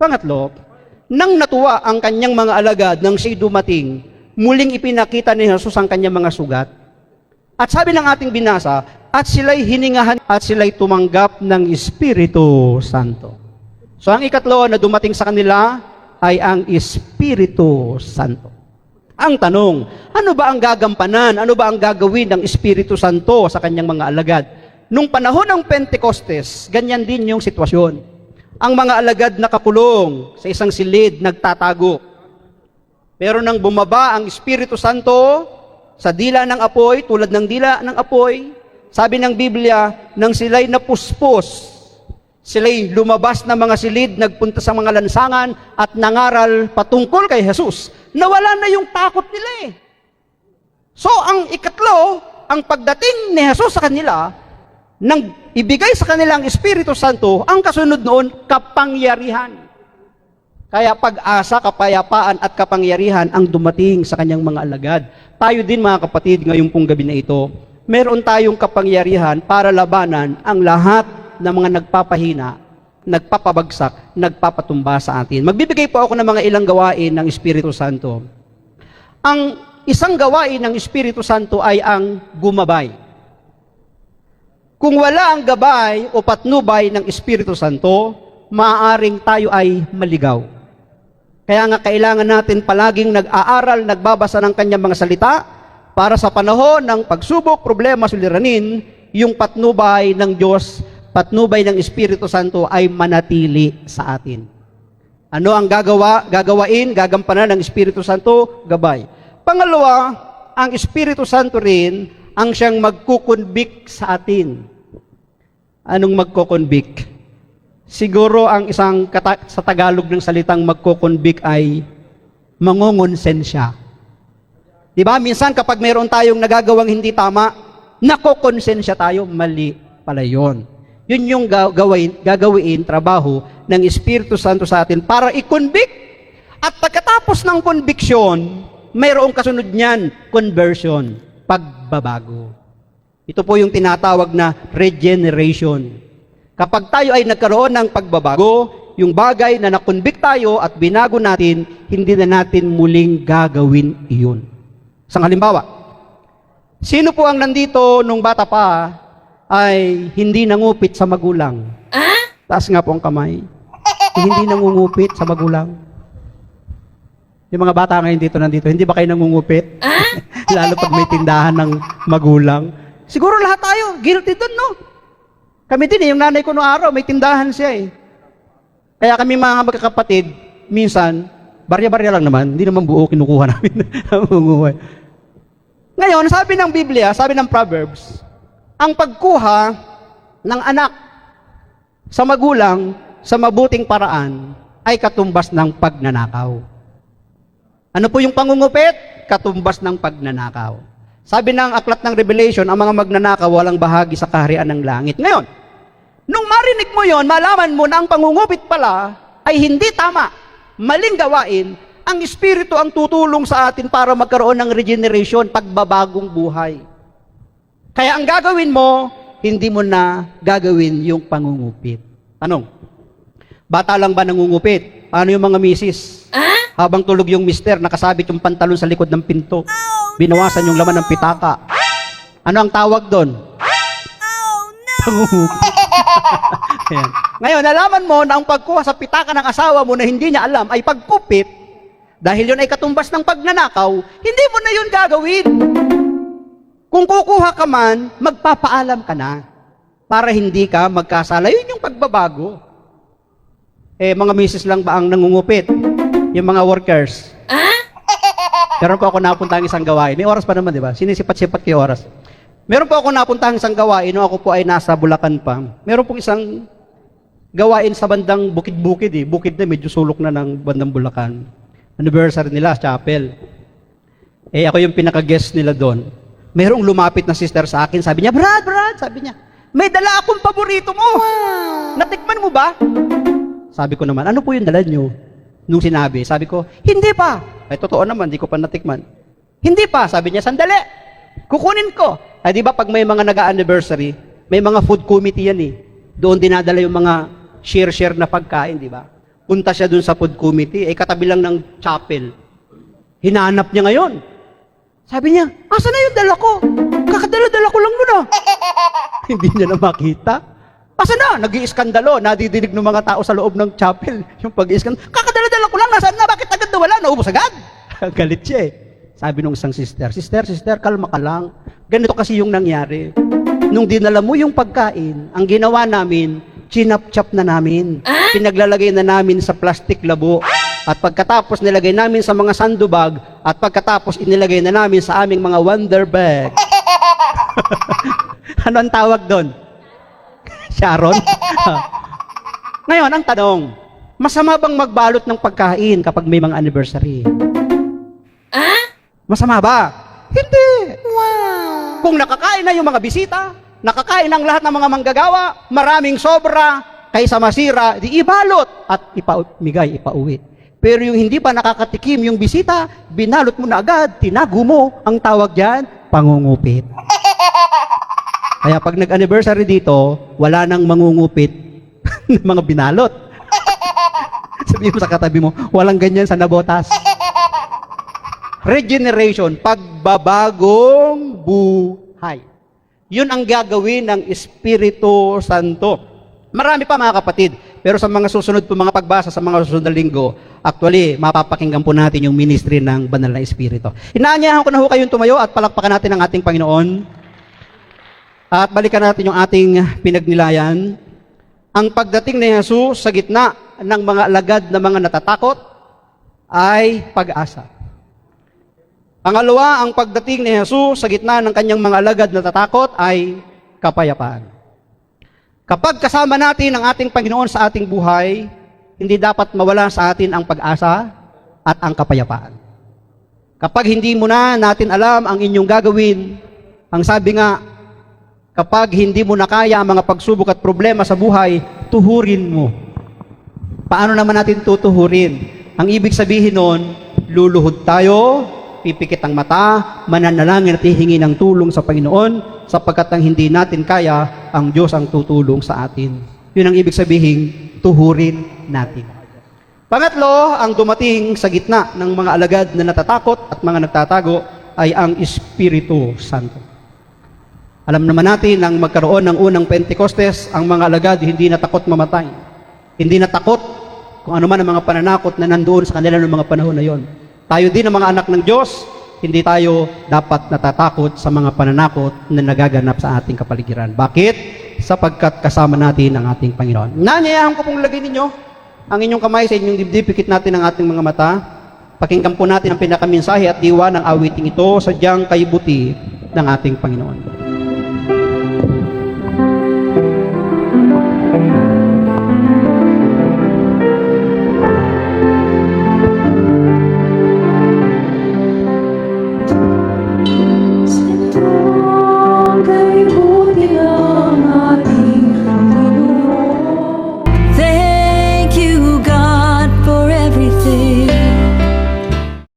Pangatlo, nang natuwa ang kanyang mga alagad nang siya'y dumating, muling ipinakita ni Jesus ang kanyang mga sugat. At sabi ng ating binasa, at sila'y hiningahan at sila'y tumanggap ng Espiritu Santo. So ang ikatlo na dumating sa kanila ay ang Espiritu Santo. Ang tanong, ano ba ang gagampanan? Ano ba ang gagawin ng Espiritu Santo sa kanyang mga alagad? Nung panahon ng Pentecostes, ganyan din yung sitwasyon. Ang mga alagad nakakulong sa isang silid, nagtatago. Pero nang bumaba ang Espiritu Santo sa dila ng apoy, tulad ng dila ng apoy, sabi ng Biblia, nang sila'y napuspos, sila'y lumabas na mga silid, nagpunta sa mga lansangan at nangaral patungkol kay Jesus. Nawala na yung takot nila eh. So ang ikatlo, ang pagdating ni Jesus sa kanila, nang ibigay sa kanila ang Espiritu Santo, ang kasunod noon, kapangyarihan. Kaya pag-asa, kapayapaan at kapangyarihan ang dumating sa kanyang mga alagad. Tayo din mga kapatid, ngayong pong gabi na ito, meron tayong kapangyarihan para labanan ang lahat ng mga nagpapahina, nagpapabagsak, nagpapatumba sa atin. Magbibigay po ako ng mga ilang gawain ng Espiritu Santo. Ang isang gawain ng Espiritu Santo ay ang gumabay. Kung wala ang gabay o patnubay ng Espiritu Santo, maaaring tayo ay maligaw. Kaya nga kailangan natin palaging nag-aaral, nagbabasa ng kanyang mga salita para sa panahon ng pagsubok, problema, suliranin, yung patnubay ng Diyos, patnubay ng Espiritu Santo ay manatili sa atin. Ano ang gagawain, gagampanan ng Espiritu Santo? Gabay. Pangalawa, ang Espiritu Santo rin ang siyang magkukonvict sa atin. Anong magkukonvict? Siguro ang isang sa Tagalog ng salitang magkukonvict ay mangongonsensya. Diba? Minsan kapag mayroon tayong nagagawang hindi tama, nakokonsensya tayo, mali pala yun. Yun yung gagawin, trabaho ng Espiritu Santo sa atin para i-convict. At pagkatapos ng conviction, mayroong kasunod niyan, conversion, pagbabago. Ito po yung tinatawag na regeneration. Kapag tayo ay nagkaroon ng pagbabago, yung bagay na na-convict tayo at binago natin, hindi na natin muling gagawin iyon. Isang halimbawa, sino po ang nandito nung bata pa ay hindi nangupit sa magulang? Taas nga po ang kamay. Hindi nangungupit sa magulang. Yung mga bata ngayon nandito, hindi ba kayo nangungupit? Lalo pag may tindahan ng magulang. Siguro lahat tayo, guilty dun, no? Kami din yung nanay ko noong araw, may tindahan siya eh. Kaya kami mga magkakapatid, minsan, barya-barya lang naman, hindi naman buo kinukuha namin. Ngayon, sabi ng Biblia, sabi ng Proverbs, ang pagkuha ng anak sa magulang sa mabuting paraan ay katumbas ng pagnanakaw. Ano po yung pangungupit? Katumbas ng pagnanakaw. Sabi ng aklat ng Revelation, ang mga magnanakaw walang bahagi sa kaharian ng langit. Ngayon, nung marinig mo yon, malaman mo na ang pangungupit pala ay hindi tama, maling gawain, ang Espiritu ang tutulong sa atin para magkaroon ng regeneration, pagbabagong buhay. Kaya ang gagawin mo, hindi mo na gagawin yung pangungupit. Tanong, bata lang ba nangungupit? Ano yung mga misis? Habang tulog yung mister, nakasabit yung pantalon sa likod ng pinto. Binawasan yung laman ng pitaka. Ano ang tawag doon? Pangungupit. Ngayon, nalaman mo na ang pagkuha sa pitaka ng asawa mo na hindi niya alam ay pagkupit, dahil yun ay katumbas ng pagnanakaw, hindi mo na yun gagawin. Kung kukuha ka man, magpapaalam ka na para hindi ka magkasala. Yun yung pagbabago. Mga misis lang ba ang nangungupit? Yung mga workers. Meron po ako napuntahang isang gawain. May oras pa naman, di ba? Sinisipat-sipat kayo oras. Meron po ako napuntahang isang gawain nung ako po ay nasa Bulacan pa. Meron po isang gawain sa bandang bukid-bukid eh. Bukid na, medyo sulok na ng bandang Bulacan. Anniversary nila, chapel. Ako yung pinaka-guest nila doon. Merong lumapit na sister sa akin, sabi niya, Brad, sabi niya, may dala akong paborito mo. Natikman mo ba? Sabi ko naman, ano po yung dala niyo? Nung sinabi, sabi ko, hindi pa. Ay, totoo naman, di ko pa natikman. Hindi pa, sabi niya, sandali. Kukunin ko. Ay, di ba, pag may mga nag-anniversary, may mga food committee yan eh. Doon dinadala yung mga share na pagkain, di ba? Punta siya dun sa food committee, katabi lang ng chapel. Hinanap niya ngayon. Sabi niya, asa na yung dala ko? Kakadala-dala ko lang nun ah. Hindi niya na makita. Asa na? Nag-iiskandalo. Nadidinig ng mga tao sa loob ng chapel. Yung pag-iiskandalo. Kakadala-dala ko lang. Nasaan na? Bakit agad nawala? Naubos agad. Galit siya eh. Sabi nung isang sister, Sister, kalma ka lang. Ganito kasi yung nangyari. Nung dinala mo yung pagkain, ang ginawa namin, chinap-chap na namin. Pinaglalagay na namin sa plastic labo. At pagkatapos nilagay namin sa mga sandubag, at pagkatapos inilagay na namin sa aming mga wonder bag. Ano ang tawag doon? Sharon? Ngayon, ang tanong, masama bang magbalot ng pagkain kapag may mga anniversary? Masama ba? Hindi. Wow. Kung nakakain na yung mga bisita, nakakain ang lahat ng mga manggagawa, maraming sobra, kaysa masira, di ibalot at ipauwi. Pero yung hindi pa nakakatikim yung bisita, binalot mo na agad, tinago mo, ang tawag dyan, pangungupit. Kaya pag nag-anniversary dito, wala nang mangungupit ng mga binalot. Sabihin mo sa katabi mo, walang ganyan sa nabotas. Regeneration, pagbabagong buhay. Yun ang gagawin ng Espiritu Santo. Marami pa mga kapatid, pero sa mga susunod po mga pagbasa sa mga susunod na linggo, actually, mapapakinggan po natin yung ministry ng Banal na Espiritu. Inaanyahan ko na ho kayong tumayo at palakpakan natin ang ating Panginoon. At balikan natin yung ating pinagnilayan. Ang pagdating ni Jesus sa gitna ng mga alagad na mga natatakot ay pag-asa. Pangalawa, ang pagdating ni Jesus sa gitna ng kanyang mga alagad na natatakot ay kapayapaan. Kapag kasama natin ang ating Panginoon sa ating buhay, hindi dapat mawala sa atin ang pag-asa at ang kapayapaan. Kapag hindi mo na natin alam ang inyong gagawin, ang sabi nga, kapag hindi mo na kaya ang mga pagsubok at problema sa buhay, tuhurin mo. Paano naman natin tutuhurin? Ang ibig sabihin nun, luluhod tayo, pipikit ang mata, mananalangin at hihingi ng tulong sa Panginoon, sapagkat ang hindi natin kaya, ang Diyos ang tutulong sa atin. Yun ang ibig sabihin, tuhurin natin. Pangatlo, ang dumating sa gitna ng mga alagad na natatakot at mga nagtatago ay ang Espiritu Santo. Alam naman natin, nang magkaroon ng unang Pentecostes, ang mga alagad hindi natakot mamatay. Hindi natakot kung ano man ang mga pananakot na nandoon sa kanila ng mga panahon na yon. Tayo din ang mga anak ng Diyos, hindi tayo dapat natatakot sa mga pananakot na nagaganap sa ating kapaligiran. Bakit? Sapagkat kasama natin ang ating Panginoon. Nanyayahan ko pong lagay ninyo ang inyong kamay sa inyong dibdib, pikit natin ang ating mga mata. Pakinggan po natin ang pinakaminsahe at diwa ng awiting ito, sadyang kaibuti ng ating Panginoon.